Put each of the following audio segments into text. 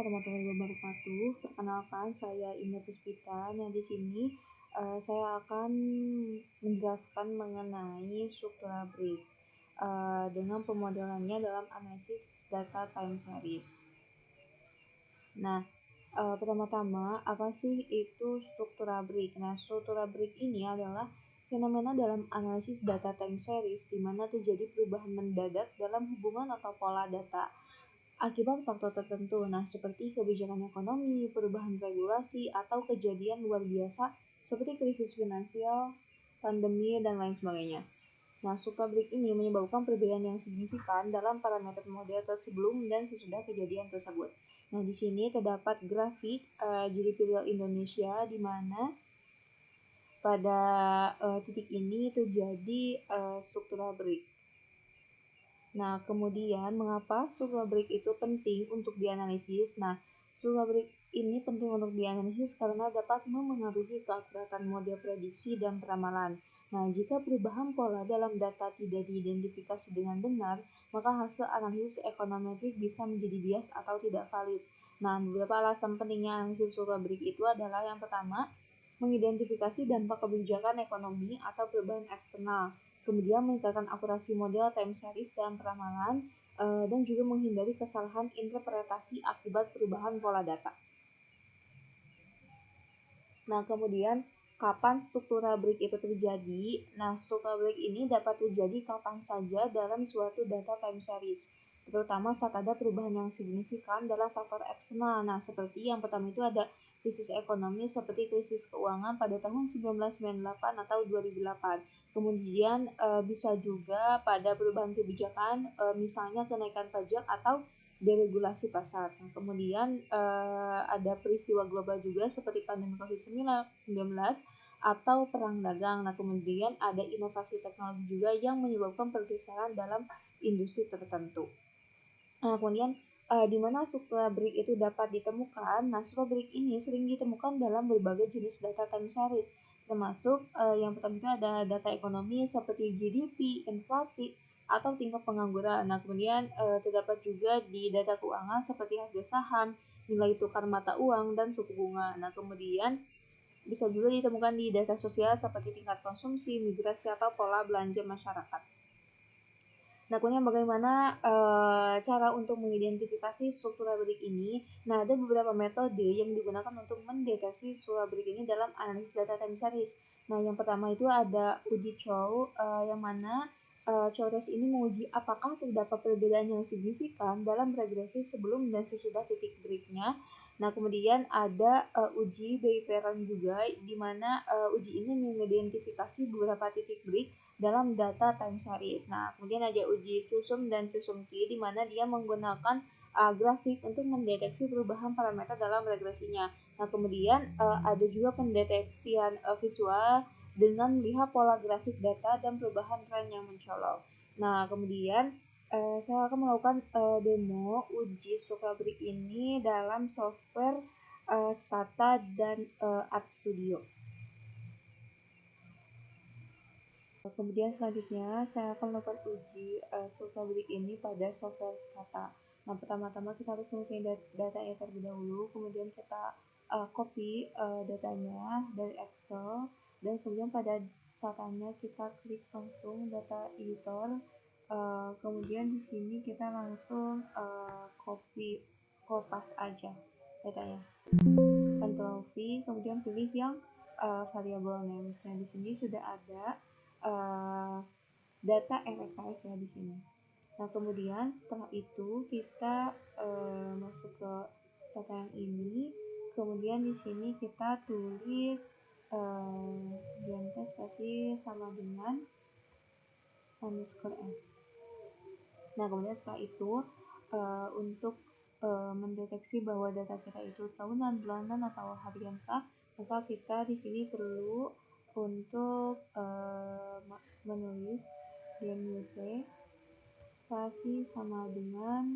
warahmatullahi wabarakatuh. Perkenalkan, saya Indah Puspita. Nah, di sini saya akan menjelaskan mengenai struktura break dengan pemodelannya dalam analisis data time series. Nah, pertama-tama, apa sih itu struktura break? Nah, struktura break ini adalah fenomena dalam analisis data time series di mana terjadi perubahan mendadak dalam hubungan atau pola data akibat faktor tertentu, seperti kebijakan ekonomi, perubahan regulasi, atau kejadian luar biasa seperti krisis finansial, pandemi, dan lain sebagainya. Struktur break ini menyebabkan perbedaan yang signifikan dalam parameter model sebelum dan sesudah kejadian tersebut. Di sini terdapat grafik GDP real Indonesia di mana pada titik ini terjadi struktural break. Kemudian mengapa struktural break itu penting untuk dianalisis? Struktural break ini penting untuk dianalisis karena dapat memengaruhi keakuratan model prediksi dan peramalan. Jika perubahan pola dalam data tidak diidentifikasi dengan benar, maka hasil analisis ekonometrik bisa menjadi bias atau tidak valid. Beberapa alasan pentingnya analisis struktural break itu adalah yang pertama, mengidentifikasi dampak kebijakan ekonomi atau perubahan eksternal. Kemudian meningkatkan akurasi model time series dan peramalan, dan juga menghindari kesalahan interpretasi akibat perubahan pola data. Kemudian kapan struktural break itu terjadi? Struktural break ini dapat terjadi kapan saja dalam suatu data time series, terutama saat ada perubahan yang signifikan dalam faktor eksternal. Seperti yang pertama itu ada krisis ekonomi seperti krisis keuangan pada tahun 1998 atau 2008. Kemudian bisa juga pada perubahan kebijakan, misalnya kenaikan pajak atau deregulasi pasar. Kemudian ada peristiwa global juga seperti pandemi COVID-19 atau perang dagang. Kemudian ada inovasi teknologi juga yang menyebabkan pergeseran dalam industri tertentu. Kemudian di mana struktural break itu dapat ditemukan? Struktural break ini sering ditemukan dalam berbagai jenis data time series, termasuk yang pertama itu ada data ekonomi seperti GDP, inflasi, atau tingkat pengangguran. Kemudian terdapat juga di data keuangan seperti harga saham, nilai tukar mata uang, dan suku bunga. Kemudian bisa juga ditemukan di data sosial seperti tingkat konsumsi, migrasi, atau pola belanja masyarakat. Kemudian bagaimana cara untuk mengidentifikasi struktural break ini? Ada beberapa metode yang digunakan untuk mendeteksi struktural break ini dalam analisis data time series. Yang pertama itu ada uji Chow, yang mana Chow test ini menguji apakah terdapat perbedaan yang signifikan dalam regresi sebelum dan sesudah titik breaknya. Kemudian ada uji Bayes-Perron juga, di mana uji ini mengidentifikasi beberapa titik break dalam data time series. Kemudian ada uji Cusum dan Cusum-Ki, di mana dia menggunakan grafik untuk mendeteksi perubahan parameter dalam regresinya. Kemudian ada juga pendeteksian visual dengan melihat pola grafik data dan perubahan tren yang mencolok. Kemudian saya akan melakukan demo uji struktural break ini dalam software Stata dan Art Studio. Kemudian selanjutnya saya akan melakukan uji struktural break ini pada software Stata. Pertama-tama kita harus mempunyai datanya terlebih dahulu, kemudian kita copy datanya dari Excel, dan kemudian pada Statanya kita klik langsung data editor. Kemudian di sini kita langsung copy paste aja datanya. Ctrl V, kemudian pilih yang variable names. Di sini sudah ada data RFIS di sini. Kemudian setelah itu kita masuk ke data yang ini. Kemudian di sini kita tulis genta spasi sama dengan underscore n. Kemudian setelah itu untuk mendeteksi bahwa data kita itu tahunan, bulanan, atau harian kah, maka kita di sini perlu untuk menulis DMUT spasi sama dengan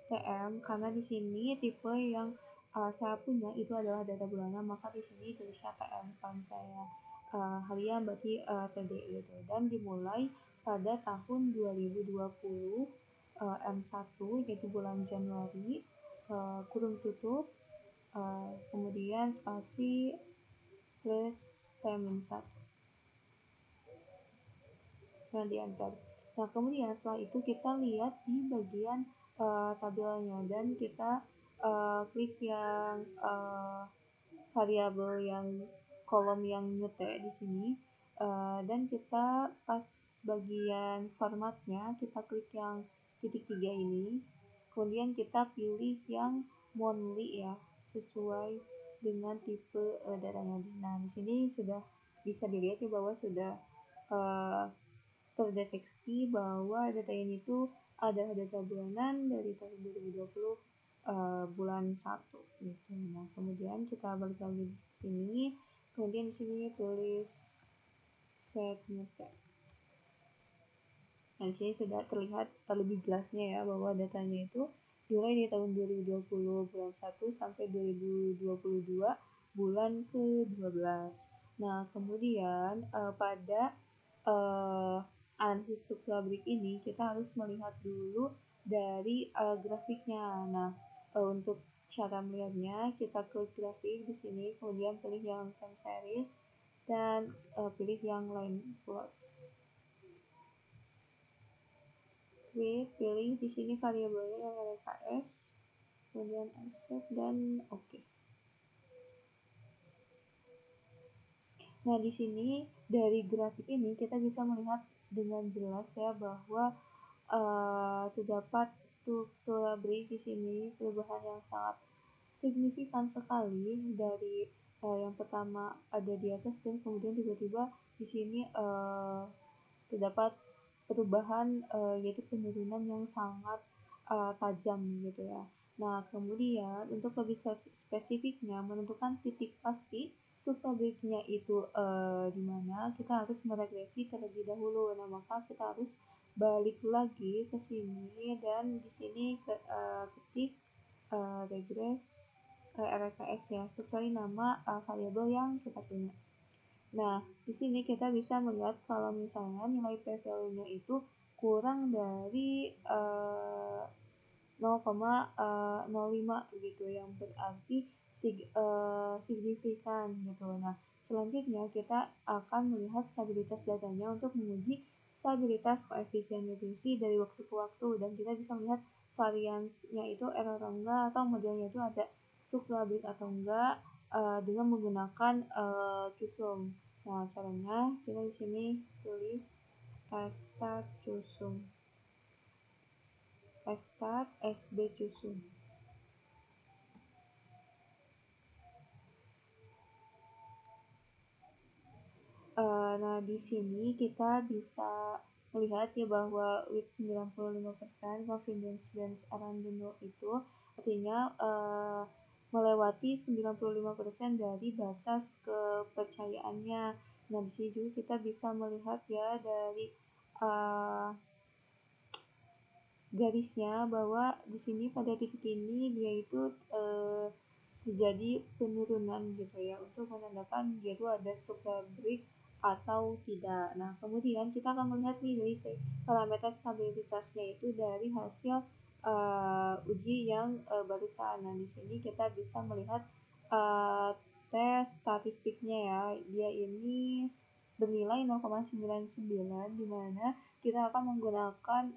TM, karena di sini tipe yang saya punya itu adalah data bulanan, maka di sini tulisnya TM. Kalau saya harian berarti TD gitu. Dan dimulai pada tahun 2020 M1 yaitu bulan Januari kurung tutup, kemudian spasi plus T-1 yang di enter. Nah kemudian setelah itu kita lihat di bagian tabelnya dan kita klik yang variabel yang kolom yang nyete di sini, dan kita pas bagian formatnya kita klik yang titik 3 ini, kemudian kita pilih yang monthly ya, sesuai dengan tipe datanya. Nah di sini sudah bisa dilihat ya bahwa sudah terdeteksi bahwa data ini tuh ada data bulanan dari tahun 2020 bulan 1 gitu. Nah, kemudian kita balik lagi di sini. Kemudian di sini tulis set nyata. Nah, di sini sudah terlihat lebih jelasnya ya bahwa datanya itu dimulai di tahun 2020 bulan 1 sampai 2022 bulan ke-12. Nah, kemudian pada analisis struktur break ini kita harus melihat dulu dari grafiknya. Nah, untuk cara melihatnya kita klik grafik di sini, kemudian pilih yang time series dan pilih yang line plots. Pilih di sini variabelnya yang RKS, kemudian accept dan oke. Nah, di sini dari grafik ini kita bisa melihat dengan jelas ya bahwa terdapat struktur break di sini, perubahan yang sangat signifikan sekali dari yang pertama ada di atas dan kemudian tiba-tiba di sini terdapat perubahan yaitu penurunan yang sangat tajam gitu ya. Nah, kemudian untuk lebih spesifiknya menentukan titik pasti subtabliknya itu di mana, kita harus meregresi terlebih dahulu. Nah, maka kita harus balik lagi ke sini dan di sini ketik regress RKS ya, sesuai nama variabel yang kita punya. Nah, di sini kita bisa melihat kalau misalnya nilai p-value-nya itu kurang dari 0,05 gitu, yang berarti signifikan gitu. Nah, selanjutnya kita akan melihat stabilitas datanya untuk menguji stabilitas koefisien regresi dari waktu ke waktu, dan kita bisa melihat variansnya itu error atau enggak, atau modelnya itu ada subtablik atau enggak dengan menggunakan cusum. Nah, caranya kita di sini tulis start cusum, start SB cusum. Nah, di sini kita bisa melihat ya bahwa with 95% confidence band around the null itu artinya melewati 95% dari batas kepercayaannya. Nah, di sini juga kita bisa melihat ya dari garisnya bahwa di sini pada titik ini dia itu terjadi penurunan gitu ya, untuk menandakan dia itu ada struktur break atau tidak. Nah, kemudian kita akan melihat nih dari parameter stabilitasnya itu dari hasil uji yang barusan. Nah, di sini kita bisa melihat tes statistiknya ya. Dia ini bernilai 0,99, di mana kita akan menggunakan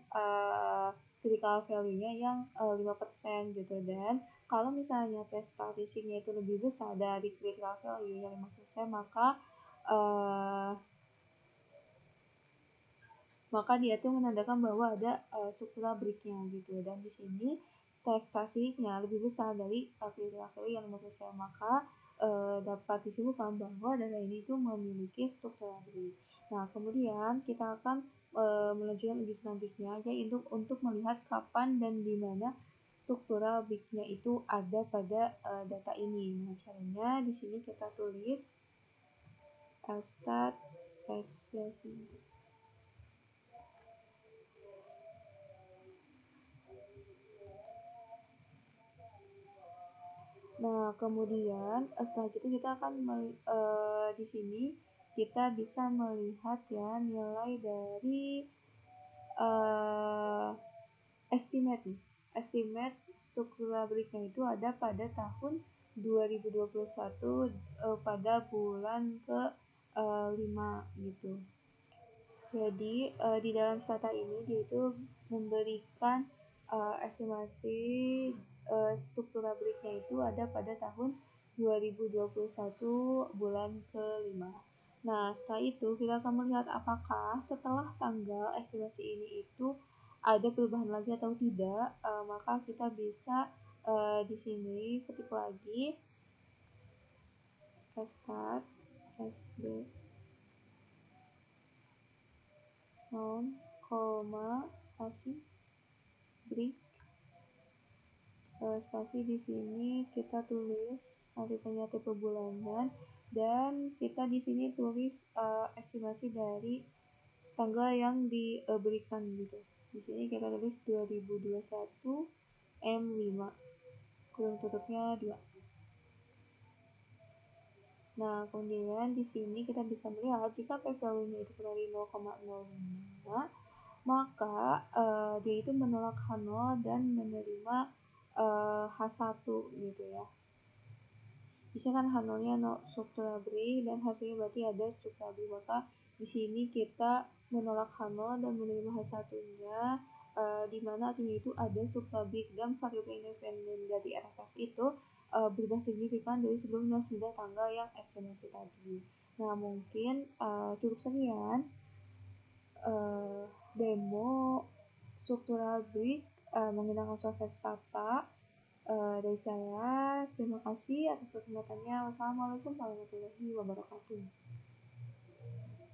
critical value-nya yang 5% gitu, dan kalau misalnya tes statistiknya itu lebih besar dari critical value yang 5%, maka dia tuh menandakan bahwa ada struktural break-nya gitu, dan di sini tes statistiknya lebih besar dari critical value yang 5%, maka dapat disimpulkan bahwa data ini itu memiliki struktural break. Nah, kemudian kita akan melanjutkan uji selanjutnya, yaitu untuk melihat kapan dan di mana struktural break-nya itu ada pada data ini. Nah, caranya di sini kita tulis start SVC. Nah, kemudian setelah itu kita akan di sini kita bisa melihat ya nilai dari estimate struktur pabriknya itu ada pada tahun 2021 pada bulan ke 5 gitu. Jadi di dalam data ini dia itu memberikan estimasi struktur pabriknya itu ada pada tahun 2021 bulan ke-5. Nah, setelah itu kita akan melihat apakah setelah tanggal estimasi ini itu ada perubahan lagi atau tidak. Maka kita bisa di sini ketik lagi restart SD non, koma, spasi, break, spasi di sini kita tulis artikelnya tipe bulanan dan kita di sini tulis estimasi dari tanggal yang diberikan gitu. Di sini kita tulis 2021 M5 kurung tutupnya 2. Nah, kemudian di sini kita bisa melihat jika P value-nya itu kurang dari 0,05, maka dia itu menolak H0 dan menerima H1 gitu ya. Di sini kan H0-nya struktur abri dan hasilnya berarti ada struktur abri, maka di sini kita menolak H0 dan menerima H1-nya di mana artinya itu ada struktur abri dan variabel independen dari RFS itu berubah signifikan dari sebelumnya sudah tanggal yang estimasi tadi. Nah, mungkin cukup sekian demo struktural brick menggunakan software Stata dari saya. Terima kasih atas kesempatannya. Wassalamualaikum warahmatullahi wabarakatuh.